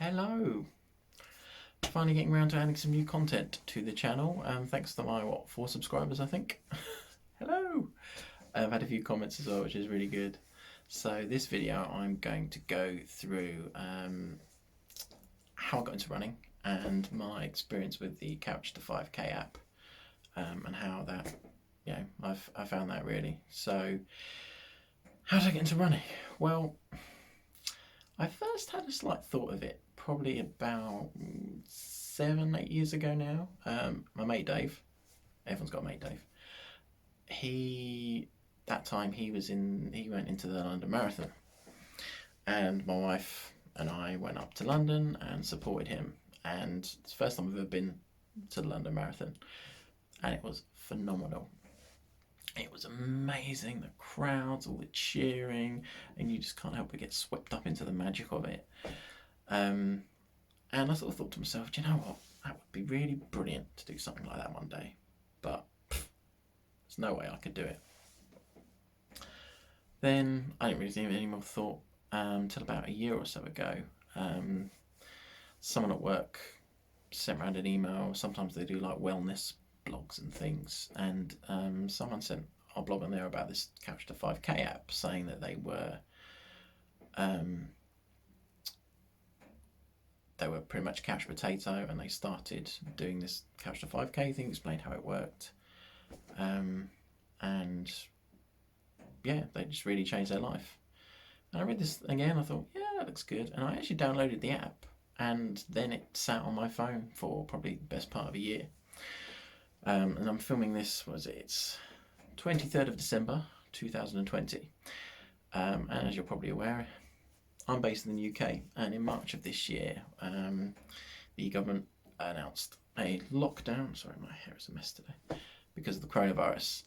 Hello! Finally getting around to adding some new content to the channel. Thanks to my, 4 subscribers, I think. Hello! I've had a few comments as well, which is really good. So this video I'm going to go through how I got into running and my experience with the Couch to 5K app and how that, I found that really. So how did I get into running? Well, I first had a slight thought of it probably about 7-8 years ago now. My mate Dave, everyone's got a mate Dave. He went into the London Marathon, and my wife and I went up to London and supported him. And it's the first time I've ever been to the London Marathon, and it was phenomenal. It was amazing, the crowds, all the cheering, and you just can't help but get swept up into the magic of it. And I sort of thought to myself, do you know what? That would be really brilliant to do something like that one day. But there's no way I could do it. Then I didn't really give it any more thought until about a year or so ago. Someone at work sent around an email. Sometimes they do like wellness blogs and things, and someone sent a blog on there about this Couch to 5K app, saying that they were pretty much couch potato, and they started doing this Couch to 5K thing, explained how it worked, and yeah, they just really changed their life. And I read this again, I thought, yeah, that looks good, and I actually downloaded the app, and then it sat on my phone for probably the best part of a year. And I'm filming this, it's 23rd of December 2020, and as you're probably aware, I'm based in the UK, and in March of this year the government announced a lockdown. Sorry, my hair is a mess today because of the coronavirus.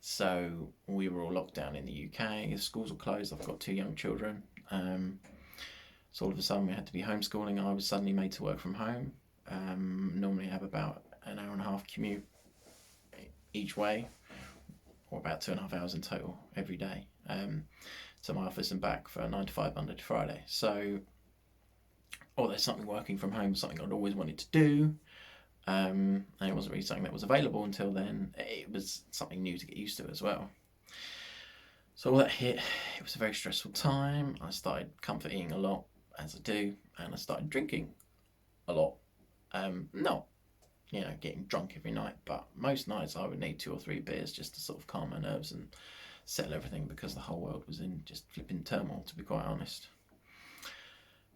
So we were all locked down in the UK, the schools were closed. I've got 2 young children, so all of a sudden we had to be homeschooling. I was suddenly made to work from home. Normally I have about an hour and a half commute each way, or about 2.5 hours in total every day, to my office and back for a 9 to 5 Monday to Friday. So there's something working from home, something I'd always wanted to do, and it wasn't really something that was available until then. It was something new to get used to as well. So all that hit, it was a very stressful time. I started comfort eating a lot, as I do, and I started drinking a lot. Not getting drunk every night, but most nights I would need 2 or 3 beers just to sort of calm my nerves and settle everything, because the whole world was in just flipping turmoil, to be quite honest.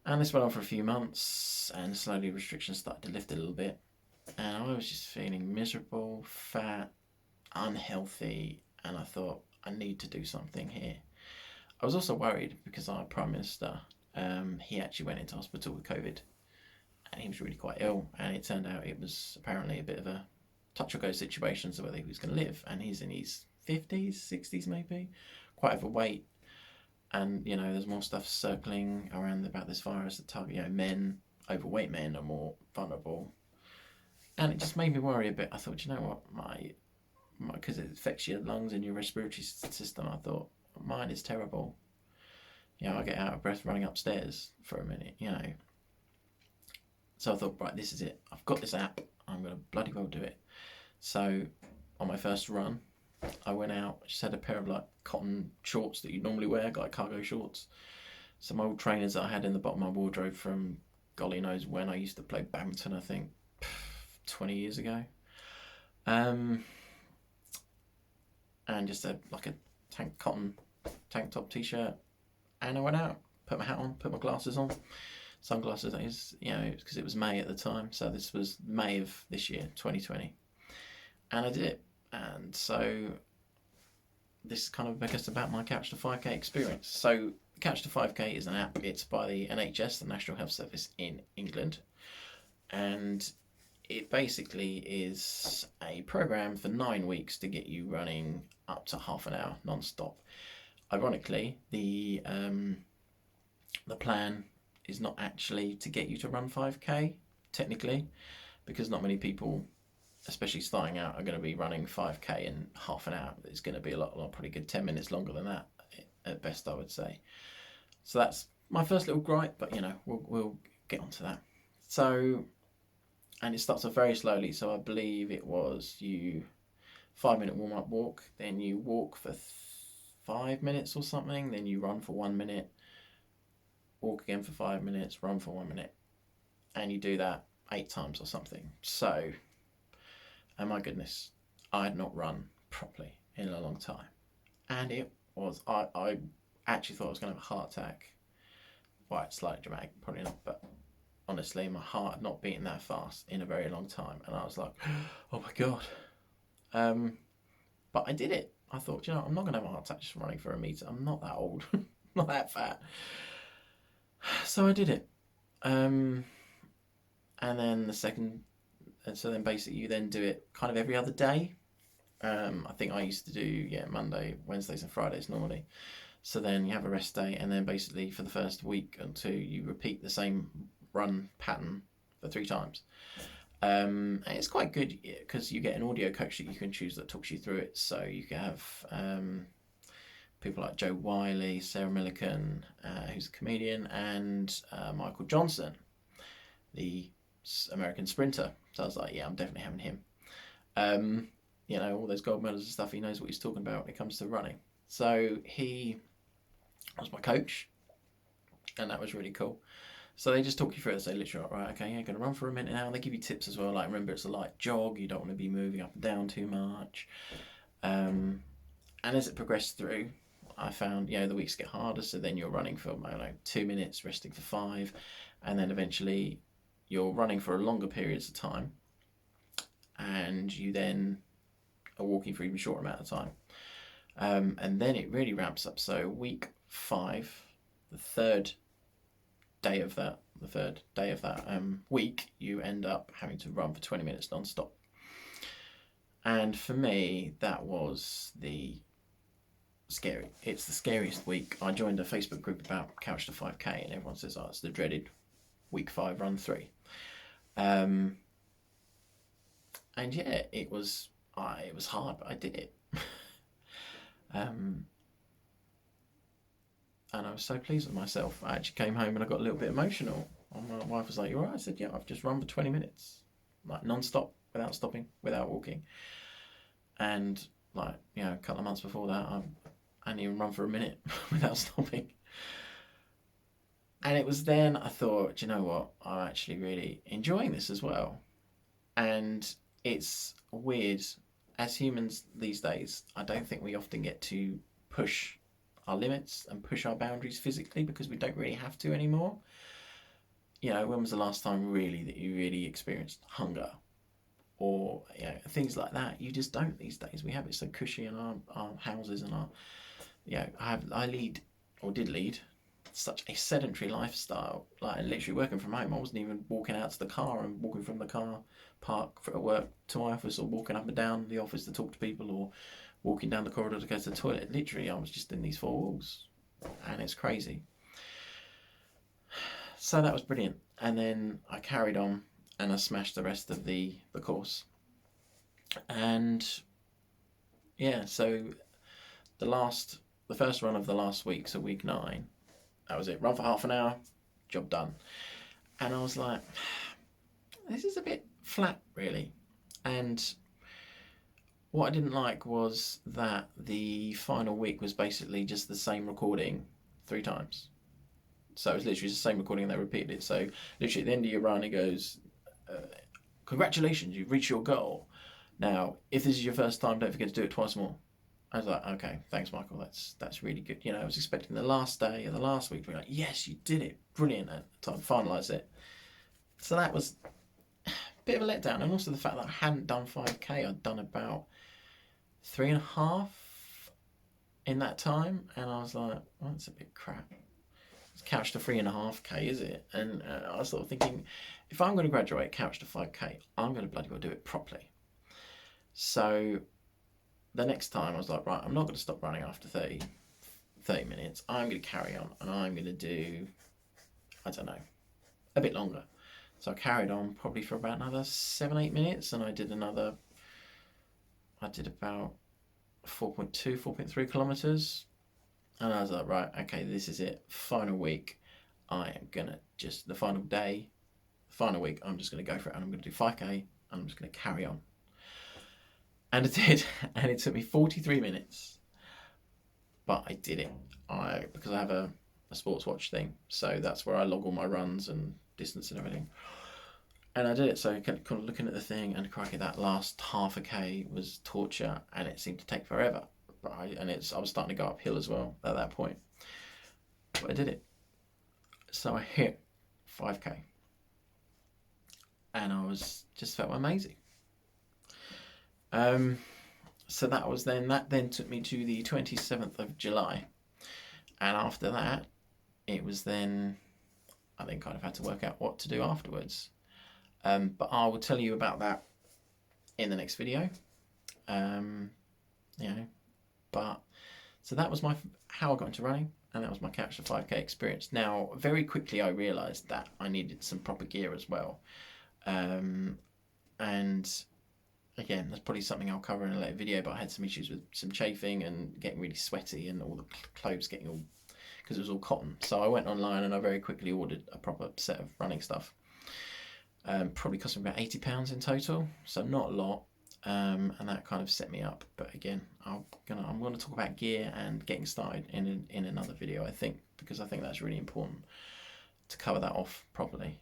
And this went on for a few months, and slowly restrictions started to lift a little bit, and I was just feeling miserable, fat, unhealthy, and I thought, I need to do something here. I was also worried because our Prime Minister, he actually went into hospital with COVID, and he was really quite ill, and it turned out it was apparently a bit of a touch or go situation as to whether he was going to live, and he's in his 50s, 60s maybe, quite overweight, and there's more stuff circling around about this virus that target, men, overweight men are more vulnerable, and it just made me worry a bit. I thought, you know what, because it affects your lungs and your respiratory system, I thought, mine is terrible. I get out of breath running upstairs for a minute, So I thought, right, this is it. I've got this app. I'm going to bloody well do it. So on my first run, I went out, just had a pair of like cotton shorts that you normally wear, like cargo shorts. Some old trainers that I had in the bottom of my wardrobe from golly knows when. I used to play badminton, I think, 20 years ago. And just a cotton tank top t-shirt. And I went out, put my hat on, put my glasses on. Sunglasses, that is, because it was May at the time. So this was May of this year, 2020. And I did it. And so this is kind of, I guess, about my Couch to 5K experience. So Couch to 5K is an app. It's by the NHS, the National Health Service in England. And it basically is a program for 9 weeks to get you running up to half an hour non-stop. Ironically, the plan is not actually to get you to run 5K, technically, because not many people, especially starting out, are going to be running 5K in half an hour. It's going to be a lot, probably good 10 minutes longer than that, at best, I would say. So that's my first little gripe, but we'll get onto that. So, and it starts off very slowly. So I believe it was you 5 minute warm up walk, then you walk for 5 minutes or something, then you run for 1 minute, walk again for 5 minutes, run for 1 minute, and you do that 8 times or something. So, and my goodness, I had not run properly in a long time, and it was I actually thought I was going to have a heart attack. Well, it's slightly dramatic, probably not, but honestly, my heart had not beaten that fast in a very long time, and I was like, oh my god. But I did it. I thought, I'm not going to have a heart attack just running for a metre. I'm not that old, not that fat. So I did it. And then so then basically you then do it kind of every other day. I think I used to do, Monday, Wednesdays and Fridays normally. So then you have a rest day, and then basically for the first week or two, you repeat the same run pattern for 3 times. And it's quite good because you get an audio coach that you can choose that talks you through it. So you can have people like Joe Wiley, Sarah Millican, who's a comedian, and Michael Johnson, the American sprinter. So I was like, I'm definitely having him. All those gold medals and stuff, he knows what he's talking about when it comes to running. So he was my coach, and that was really cool. So they just talk you through it. They say literally, right, okay, you're going to run for a minute now. And they give you tips as well. Like, remember, it's a light jog. You don't want to be moving up and down too much. And as it progressed through, I found, the weeks get harder. So then you're running for, 2 minutes, resting for 5. And then eventually you're running for longer periods of time. And you then are walking for even shorter amount of time. And then it really ramps up. So week 5, the third day of that week, you end up having to run for 20 minutes non-stop. And for me, that was it's the scariest week. I joined a Facebook group about Couch to 5K, and everyone says, it's the dreaded week 5 run 3. And it was hard, but I did it. And I was so pleased with myself. I actually came home and I got a little bit emotional. And my wife was like, "You all right?" I said, "Yeah, I've just run for 20 minutes, like non-stop, without stopping, without walking." And a couple of months before that, I hadn't even run for a minute without stopping. And it was then I thought, you know what? I'm actually really enjoying this as well. And it's weird. As humans these days, I don't think we often get to push our limits and push our boundaries physically because we don't really have to anymore. When was the last time really that you really experienced hunger or things like that? You just don't these days. We have it so cushy in our houses and our I did lead such a sedentary lifestyle, like literally working from home. I wasn't even walking out to the car and walking from the car park for work to my office, or walking up and down the office to talk to people, or walking down the corridor to go to the toilet. Literally, I was just in these 4 walls, and it's crazy. So that was brilliant. And then I carried on and I smashed the rest of the course. And so the first run of the last week, so week 9, that was it. Run for half an hour, job done. And I was like, this is a bit flat, really. And what I didn't like was that the final week was basically just the same recording 3 times. So it was literally the same recording and they repeated it. So literally at the end of your run, it goes, congratulations, you've reached your goal. Now, if this is your first time, don't forget to do it twice more. I was like, okay, thanks, Michael. That's really good. I was expecting the last day of the last week to be like, yes, you did it. Brilliant. And time to finalise it. So that was a bit of a letdown. And also the fact that I hadn't done 5K. I'd done about 3.5 in that time. And I was like, well, that's a bit crap. It's couch to 3.5K, is it? And I was sort of thinking, if I'm going to graduate couch to 5K, I'm going to bloody well do it properly. So the next time I was like, right, I'm not going to stop running after 30 minutes. I'm going to carry on and I'm going to do, I don't know, a bit longer. So I carried on probably for about another 7-8 minutes, and I did about 4.2, 4.3 kilometers. And I was like, right, okay, this is it. Final week. I am gonna just the final day, final week, I'm just gonna go for it, and I'm gonna do 5k, and I'm just gonna carry on. And I did, and it took me 43 minutes, but I did it. Because I have a sports watch thing, so that's where I log all my runs and distance and everything. And I did it, so I kept kind of looking at the thing, and crikey, that last half a k was torture, and it seemed to take forever. But I was starting to go uphill as well at that point. But I did it. So I hit 5k, and I just felt amazing. So that then took me to the 27th of July, and after that, it was then I then kind of had to work out what to do afterwards. But I will tell you about that in the next video. But so that was how I got into running, and that was my Couch to 5k experience. Now, very quickly I realised that I needed some proper gear as well, and again, that's probably something I'll cover in a later video, but I had some issues with some chafing and getting really sweaty and all the clothes getting all, because it was all cotton. So I went online and I very quickly ordered a proper set of running stuff. Probably cost me about £80 in total, so not a lot, and that kind of set me up. But again, I'm gonna talk about gear and getting started in another video, I think, because I think that's really important to cover that off properly.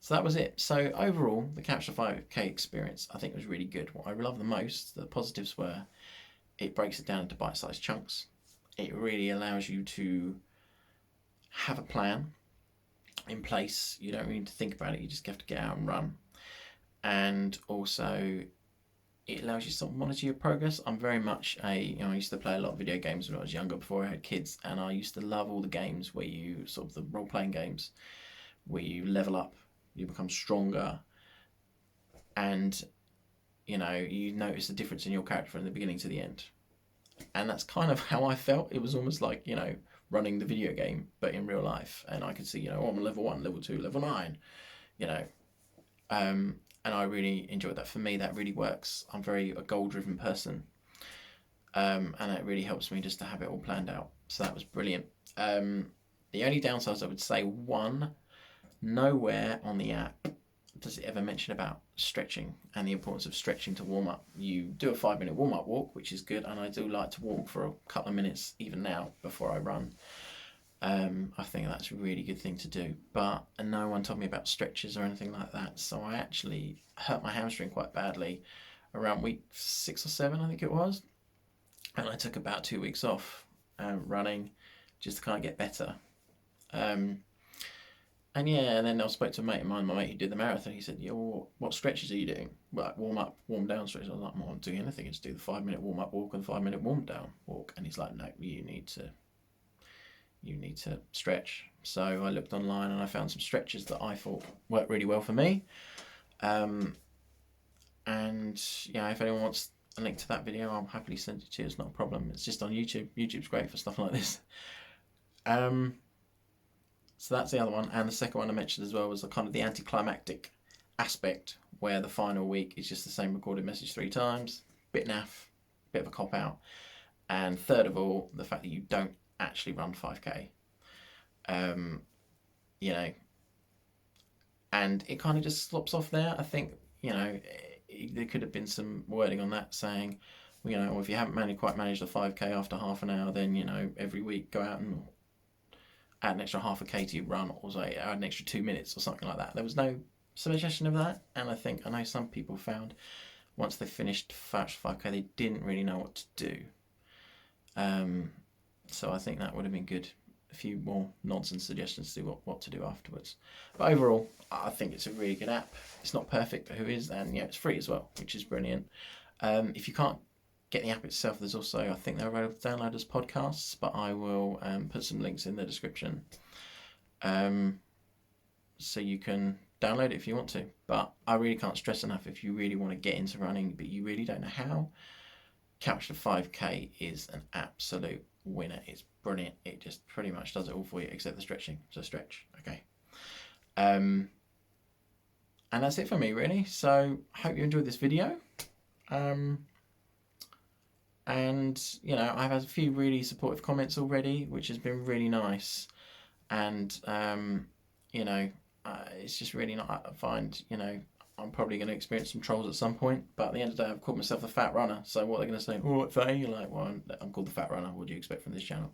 So that was it. So overall, the Couch to 5k experience I think was really good. What I love the most, the positives were, it breaks it down into bite-sized chunks. It really allows you to have a plan in place. You don't really need to think about it, you just have to get out and run. And also it allows you to sort of monitor your progress. I'm very much I used to play a lot of video games when I was younger, before I had kids, and I used to love all the games where you sort of the role-playing games where you level up, you become stronger, and you notice the difference in your character from the beginning to the end. And that's kind of how I felt. It was almost like, running the video game, but in real life. And I could see, I'm level 1, level 2, level 9, and I really enjoyed that. For me, that really works. I'm a goal-driven person, and it really helps me just to have it all planned out. So that was brilliant. The only downsides I would say, one, nowhere on the app does it ever mention about stretching and the importance of stretching to warm up. You do a 5-minute warm-up walk, which is good, and I do like to walk for a couple of minutes even now before I run. I think that's a really good thing to do, but no one told me about stretches or anything like that. So I actually hurt my hamstring quite badly around week 6 or 7, I think it was, and I took about 2 weeks off running just to kind of get better. And then I spoke to a mate of mine, my mate who did the marathon. He said, what stretches are you doing? Like warm up, warm down stretches. I was like, I'm not doing anything. Just do the 5-minute warm up walk and 5-minute warm down walk. And he's like, no, you need to stretch. So I looked online and I found some stretches that I thought worked really well for me. And if anyone wants a link to that video, I'll happily send it to you. It's not a problem. It's just on YouTube. YouTube's great for stuff like this. So that's the other one. And the second one I mentioned as well was the anticlimactic aspect, where the final week is just the same recorded message 3 times. Bit naff, bit of a cop-out. And third of all, the fact that you don't actually run 5k. And it kind of just slops off there. I think, there could have been some wording on that saying, if you haven't quite managed a 5k after half an hour, then, every week go out and add an extra half a k to your run, or say add an extra 2 minutes or something like that. There was no suggestion of that, and I know some people found once they finished 5k they didn't really know what to do. So I think that would have been good. A few more nonsense suggestions to what to do afterwards. But overall, I think it's a really good app. It's not perfect, but who is? And it's free as well, which is brilliant. If you can't get the app itself, there's also, I think they're available to download as podcasts, but I will put some links in the description, so you can download it if you want to. But I really can't stress enough, if you really want to get into running but you really don't know how, Couch to 5k is an absolute winner. It's brilliant. It just pretty much does it all for you except the stretching. So stretch, okay. And that's it for me, really. So I hope you enjoyed this video. And I've had a few really supportive comments already, which has been really nice. and you know, it's just really not. I find, you know, I'm probably going to experience some trolls at some point, but at the end of the day, I've called myself the Fat Runner. So what are they going to say? Oh, what fatty? You're like, well, I'm called the Fat Runner. What do you expect from this channel?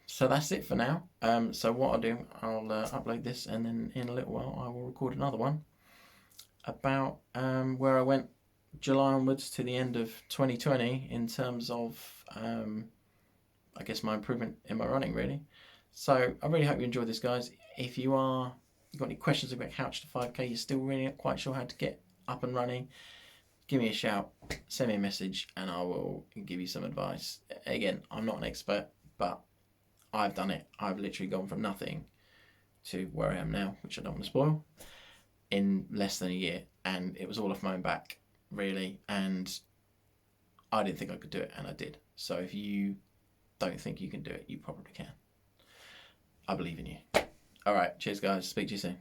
So that's it for now. So what I'll do, I'll upload this, and then in a little while I will record another one about where I went July onwards to the end of 2020 in terms of I guess my improvement in my running, really. So I really hope you enjoyed this, guys. If you've got any questions about Couch to 5K, you're still really not quite sure how to get up and running, give me a shout, send me a message, and I will give you some advice. Again, I'm not an expert, but I've done it. I've literally gone from nothing to where I am now, which I don't want to spoil, in less than a year. And it was all off my own back, really. And I didn't think I could do it, and I did. So if you don't think you can do it, you probably can. I believe in you. All right. Cheers, guys. Speak to you soon.